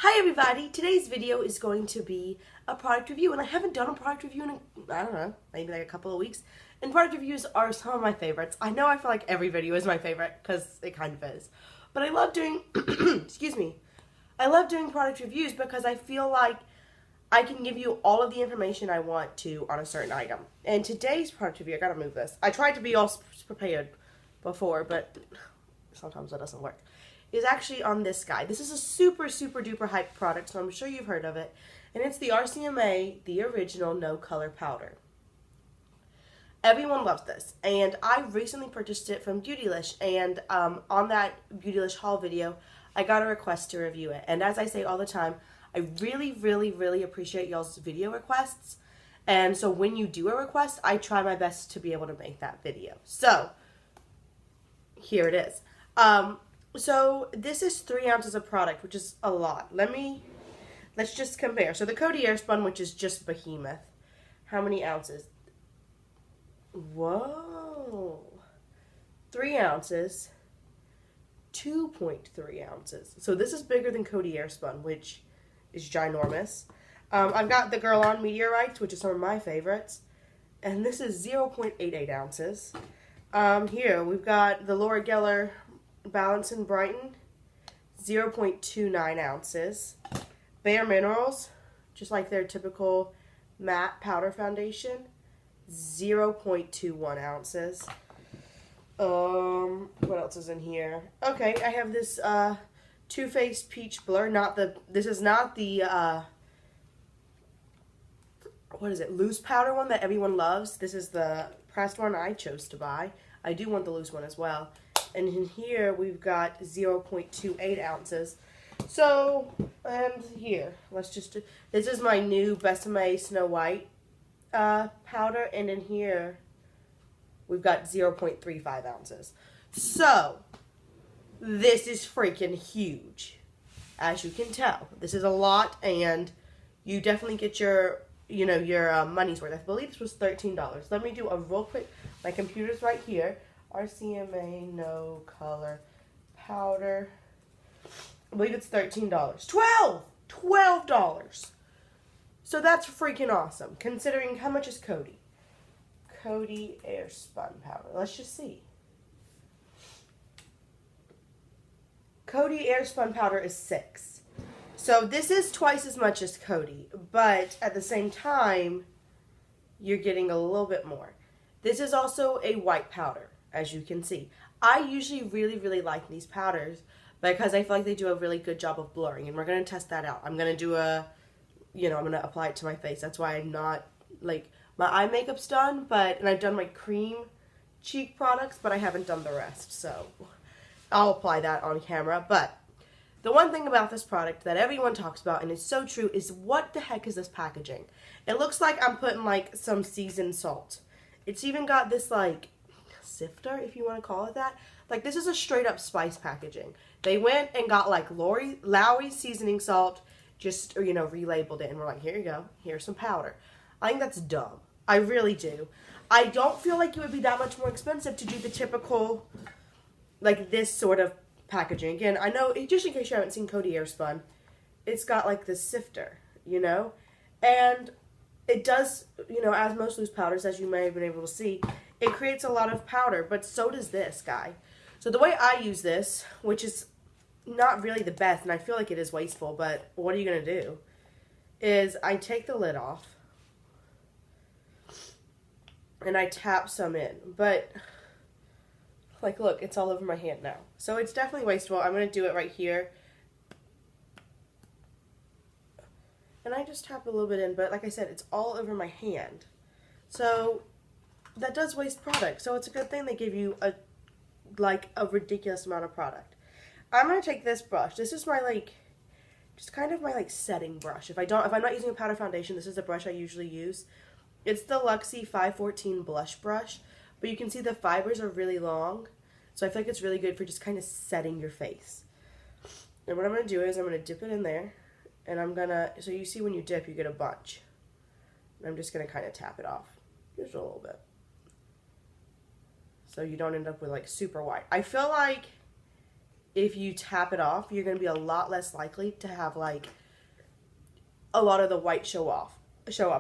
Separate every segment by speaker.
Speaker 1: Hi everybody, today's video is going to be a product review, and I haven't done a product review in, I don't know, maybe like a couple of weeks, and product reviews are some of my favorites. I know I feel like every video is my favorite, because it kind of is, but I love doing, excuse me, I love doing product reviews because I feel like I can give you all of the information I want to on a certain item. And today's product review, I gotta move this, I tried to be all prepared before, but sometimes that doesn't work, is actually on this guy. This is a super duper hype product, so I'm sure you've heard of it. And it's the RCMA, the original no color powder. Everyone loves this. And I recently purchased it from Beautylish. And on that Beautylish haul video, I got a request to review it. And as I say all the time, I really appreciate y'all's video requests. And so when you do a request, I try my best to be able to make that video. So, here it is. So this is 3 ounces of product, which is a lot. Let's just compare. So the Coty Airspun, which is just behemoth. How many ounces? Whoa. 3 ounces. 2.3 ounces. So this is bigger than Coty Airspun, which is ginormous. I've got the Girl On Meteorites, which is some of my favorites. And this is 0.88 ounces. Here we've got the Laura Balance and Brighten, 0.29 ounces. Bare Minerals, just like their typical matte powder foundation, 0.21 ounces. What else is in here? Okay, I have this Too Faced Peach Blur. This is not the what is it? Loose powder one that everyone loves. This is the pressed one I chose to buy. I do want the loose one as well. And in here, we've got 0.28 ounces. So, and here, this is my new Besame Snow White powder. And in here, we've got 0.35 ounces. So, this is freaking huge. As you can tell, this is a lot, and you definitely get your money's worth. I believe this was $13. Let me do a real quick, my computer's right here. RCMA no color powder. I believe it's $13. $12! So that's freaking awesome, considering how much is Coty? Coty Airspun powder. Let's just see. Coty Airspun powder is $6. So this is twice as much as Coty, but at the same time, you're getting a little bit more. This is also a white powder, as you can see. I usually really like these powders because I feel like they do a really good job of blurring, and we're going to test that out. I'm going to do I'm going to apply it to my face. That's why I'm not, my eye makeup's done, and I've done my cream cheek products, but I haven't done the rest, so I'll apply that on camera. But the one thing about this product that everyone talks about, and it's so true, is what the heck is this packaging? It looks like I'm putting, some seasoned salt. It's even got this, sifter, if you want to call it that. This is a straight up spice packaging. They went and got Lowry seasoning salt, just relabeled it, and we're like, here you go, here's some powder. I think that's dumb. I really do. I don't feel like it would be that much more expensive to do the typical this sort of packaging. Again, I know, just in case you haven't seen Coty Airspun, it's got this sifter, and it does, as most loose powders, as you may have been able to see, it creates a lot of powder, but so does this guy. So the way I use this, which is not really the best, and I feel like it is wasteful, but what are you going to do, is I take the lid off, and I tap some in, but look, it's all over my hand now. So it's definitely wasteful. I'm going to do it right here. And I just tap a little bit in, but like I said, it's all over my hand. So that does waste product. So it's a good thing they give you a ridiculous amount of product. I'm going to take this brush. This is my just kind of my setting brush. If I'm not using a powder foundation, this is the brush I usually use. It's the Luxie 514 blush brush. But you can see the fibers are really long, so I feel like it's really good for just kind of setting your face. And what I'm going to do is I'm going to dip it in there, and so you see when you dip, you get a bunch. And I'm just going to kind of tap it off, just a little bit. So you don't end up with super white. I feel like if you tap it off, you're going to be a lot less likely to have like a lot of the white show up.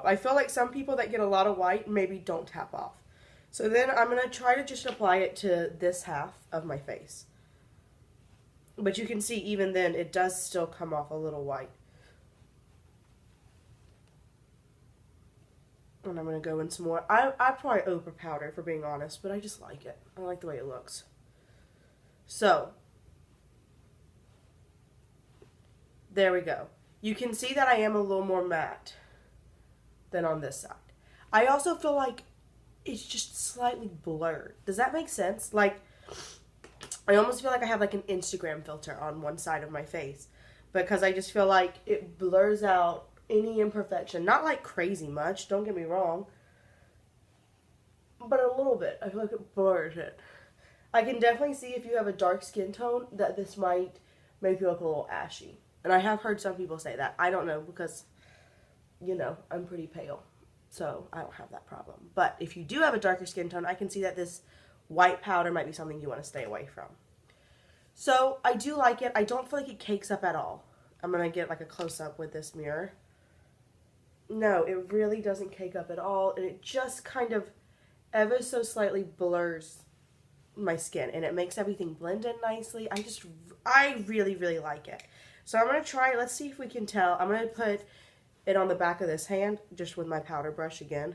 Speaker 1: I feel like some people that get a lot of white maybe don't tap off. So then I'm going to try to just apply it to this half of my face. But you can see even then it does still come off a little white. And I'm going to go in some more. I probably over powder, for being honest, but I just like it. I like the way it looks. So, there we go. You can see that I am a little more matte than on this side. I also feel like it's just slightly blurred. Does that make sense? Like, I almost feel like I have like an Instagram filter on one side of my face, because I just feel like it blurs out any imperfection. Not like crazy much, don't get me wrong, but a little bit. I feel like it blurs it. I can definitely see if you have a dark skin tone that this might make you look a little ashy. And I have heard some people say that. I don't know, because, you know, I'm pretty pale, so I don't have that problem. But if you do have a darker skin tone, I can see that this white powder might be something you want to stay away from. So I do like it. I don't feel like it cakes up at all. I'm going to get like a close-up with this mirror. No, it really doesn't cake up at all, and it just kind of ever so slightly blurs my skin, and it makes everything blend in nicely. I really, really like it. So I'm going to try it. Let's see if we can tell. I'm going to put it on the back of this hand, just with my powder brush again.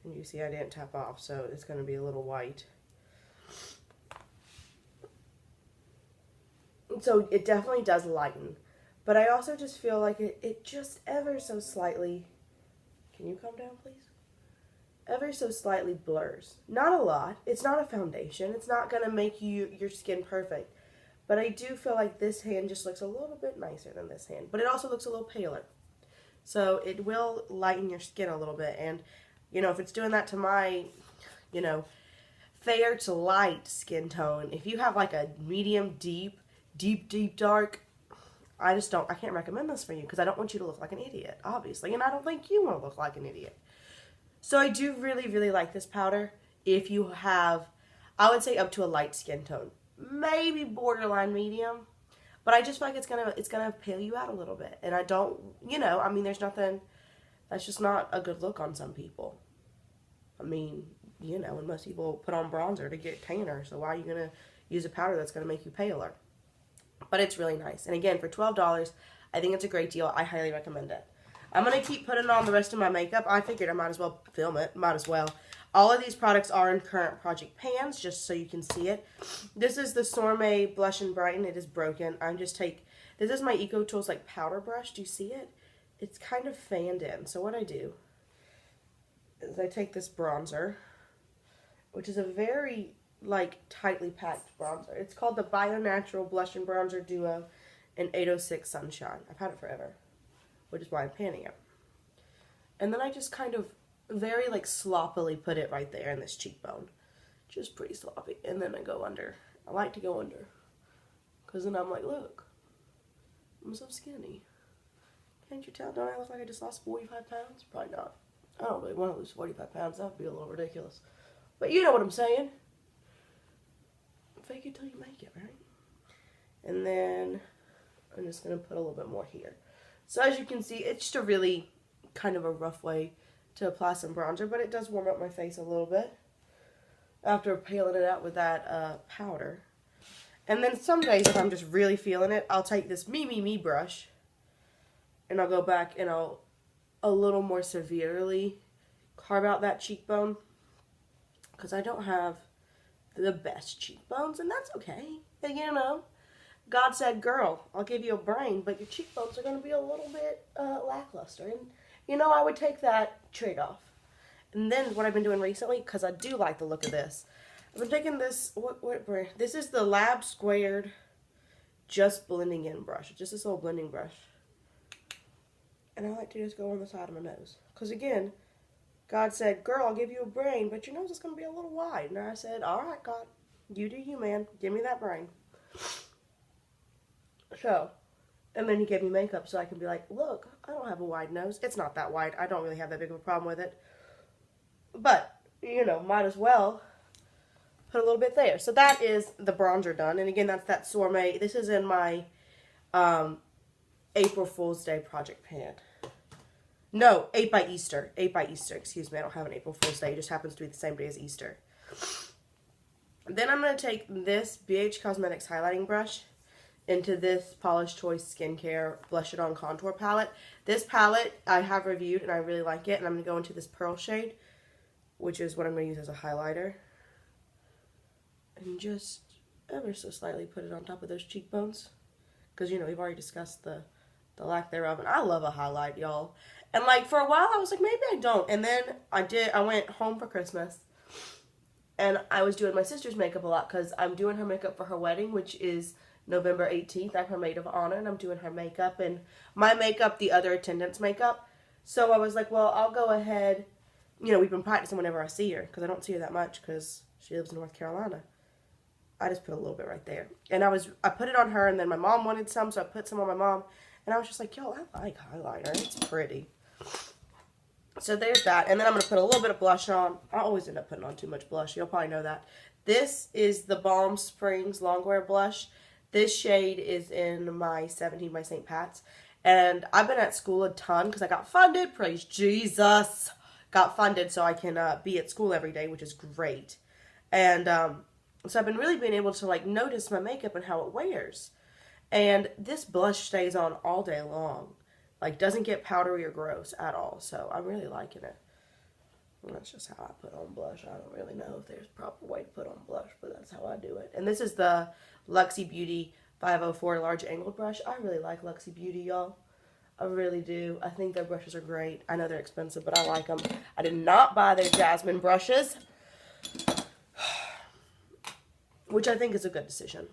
Speaker 1: And you see I didn't tap off, so it's going to be a little white. So it definitely does lighten. But I also just feel like it just ever so slightly, can you calm down please? Ever so slightly blurs. Not a lot. It's not a foundation. It's not going to make your skin perfect. But I do feel like this hand just looks a little bit nicer than this hand. But it also looks a little paler. So it will lighten your skin a little bit. And, you know, if it's doing that to my, you know, fair to light skin tone, if you have like a medium, deep, dark, I can't recommend this for you, because I don't want you to look like an idiot, obviously. And I don't think you want to look like an idiot. So I do really, really like this powder if you have, I would say up to a light skin tone. Maybe borderline medium. But I just feel like it's gonna pale you out a little bit. And I don't, you know, I mean, there's nothing, that's just not a good look on some people. I mean, you know, and most people put on bronzer to get tanner. So why are you going to use a powder that's going to make you paler? But it's really nice. And again, for $12, I think it's a great deal. I highly recommend it. I'm going to keep putting on the rest of my makeup. I figured I might as well film it. Might as well. All of these products are in current project pans, just so you can see it. This is the Sorme Blush and Brighten. It is broken. This is my Eco Tools like powder brush. Do you see it? It's kind of fanned in. So what I do is I take this bronzer, which is a very like tightly packed bronzer. It's called the BioNatural Blush and Bronzer Duo in 806 Sunshine. I've had it forever, which is why I'm panning it. And then I just kind of very like sloppily put it right there in this cheekbone. Just pretty sloppy. And then I go under. I like to go under, because then I'm like, look, I'm so skinny. Can't you tell? Don't I look like I just lost 45 pounds? Probably not. I don't really want to lose 45 pounds. That would be a little ridiculous. But you know what I'm saying. Fake it till you make it, right? And then I'm just going to put a little bit more here. So as you can see, it's just a really kind of a rough way to apply some bronzer, but it does warm up my face a little bit after paling it out with that powder. And then some days, if I'm just really feeling it, I'll take this Me brush, and I'll go back and I'll a little more severely carve out that cheekbone, because I don't have the best cheekbones, and that's okay. And, you know, God said, girl, I'll give you a brain, but your cheekbones are going to be a little bit lackluster. And, you know, I would take that trade-off. And then what I've been doing recently, because I do like the look of this, I've been taking this, what brand? This is the Lab Squared Just Blending In brush. Just this little blending brush. And I like to just go on the side of my nose. Because, again, God said, girl, I'll give you a brain, but your nose is going to be a little wide. And I said, all right, God, you do you, man. Give me that brain. So, and then he gave me makeup so I can be like, look, I don't have a wide nose. It's not that wide. I don't really have that big of a problem with it. But, you know, might as well put a little bit there. So that is the bronzer done. And again, that's that Sorme. This is in my April Fool's Day project pan. No, 8 by Easter. 8 by Easter, excuse me. I don't have an April Fool's Day. It just happens to be the same day as Easter. Then I'm going to take this BH Cosmetics highlighting brush into this Paula's Choice Skincare Blush It On Contour palette. This palette I have reviewed and I really like it. And I'm going to go into this pearl shade, which is what I'm going to use as a highlighter. And just ever so slightly put it on top of those cheekbones. Because, you know, we've already discussed the lack thereof. And I love a highlight, y'all. And, like, for a while I was like, maybe I don't. And then I went home for Christmas. And I was doing my sister's makeup a lot because I'm doing her makeup for her wedding, which is November 18th. I'm her maid of honor, and I'm doing her makeup. And my makeup, the other attendants' makeup. So I was like, well, I'll go ahead. You know, we've been practicing whenever I see her because I don't see her that much because she lives in North Carolina. I just put a little bit right there. And I put it on her, and then my mom wanted some, so I put some on my mom. And I was just like, yo, I like highlighter. It's pretty. So there's that. And then I'm going to put a little bit of blush on. I always end up putting on too much blush. You'll probably know that. This is the Balm Springs Longwear Blush. This shade is in my 17 by St. Pat's. And I've been at school a ton because I got funded. Praise Jesus. Got funded so I can be at school every day, which is great. And so I've been really being able to, like, notice my makeup and how it wears. And this blush stays on all day long. Like, doesn't get powdery or gross at all. So, I'm really liking it. And that's just how I put on blush. I don't really know if there's a proper way to put on blush, but that's how I do it. And this is the Luxie Beauty 504 Large Angled Brush. I really like Luxie Beauty, y'all. I really do. I think their brushes are great. I know they're expensive, but I like them. I did not buy their Jasmine brushes, which I think is a good decision.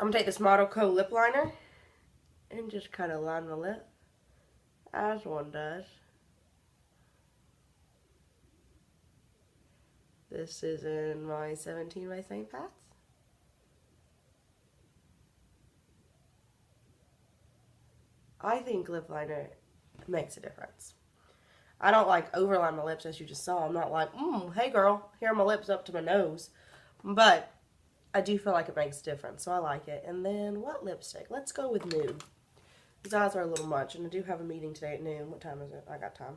Speaker 1: I'm going to take this Model Co. lip liner and just kind of line the lip. As one does. This is in my 17 by St. Pat's. I think lip liner makes a difference. I don't like overline my lips, as you just saw. I'm not like, hey girl, here are my lips up to my nose. But I do feel like it makes a difference, so I like it. And then what lipstick? Let's go with nude. These eyes are a little much, and I do have a meeting today at noon. What time is it? I got time.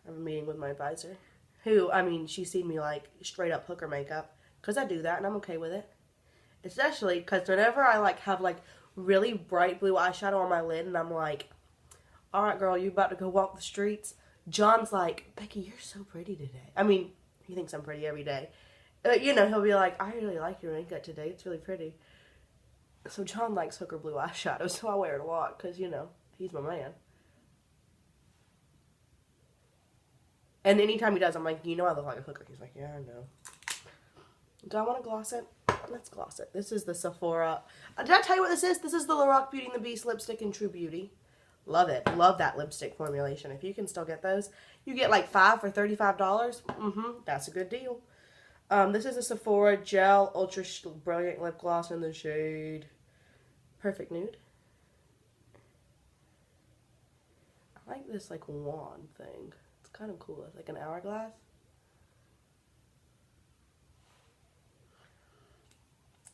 Speaker 1: I have a meeting with my advisor. Who, I mean, she's seen me, like, straight up hooker makeup. Because I do that, and I'm okay with it. Especially because whenever I, like, have, like, really bright blue eyeshadow on my lid, and I'm like, alright, girl, you about to go walk the streets? John's like, Becky, you're so pretty today. I mean, he thinks I'm pretty every day. You know, he'll be like, I really like your makeup today. It's really pretty. So John likes hooker blue eyeshadow, so I wear it a lot because, you know, he's my man. And anytime he does, I'm like, you know I look like a hooker. He's like, yeah, I know. Do I want to gloss it? Let's gloss it. This is the Sephora. Did I tell you what this is? This is the Lorac Beauty and the Beast lipstick in True Beauty. Love it. Love that lipstick formulation. If you can still get those, you get like 5 for $35. That's a good deal. This is a Sephora Gel Ultra Brilliant Lip Gloss in the shade Perfect Nude. I like this, like, wand thing. It's kind of cool. It's like an hourglass.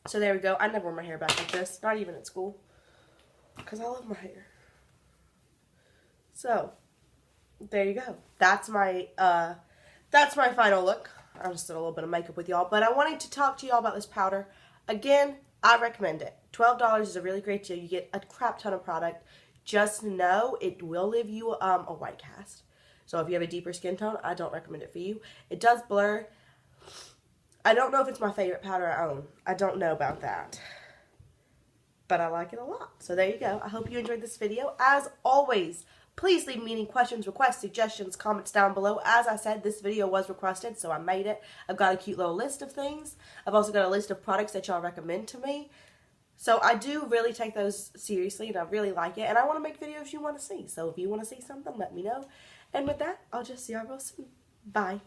Speaker 1: So there we go. I never wear my hair back like this. Not even at school. Because I love my hair. So, there you go. That's my final look. I just did a little bit of makeup with y'all. But I wanted to talk to y'all about this powder. Again, I recommend it. $12 is a really great deal. You get a crap ton of product. Just know it will leave you a white cast. So if you have a deeper skin tone, I don't recommend it for you. It does blur. I don't know if it's my favorite powder I own. I don't know about that. But I like it a lot. So there you go. I hope you enjoyed this video. As always, please leave me any questions, requests, suggestions, comments down below. As I said, this video was requested, so I made it. I've got a cute little list of things. I've also got a list of products that y'all recommend to me. So I do really take those seriously, and I really like it. And I want to make videos you want to see. So if you want to see something, let me know. And with that, I'll just see y'all real soon. Bye.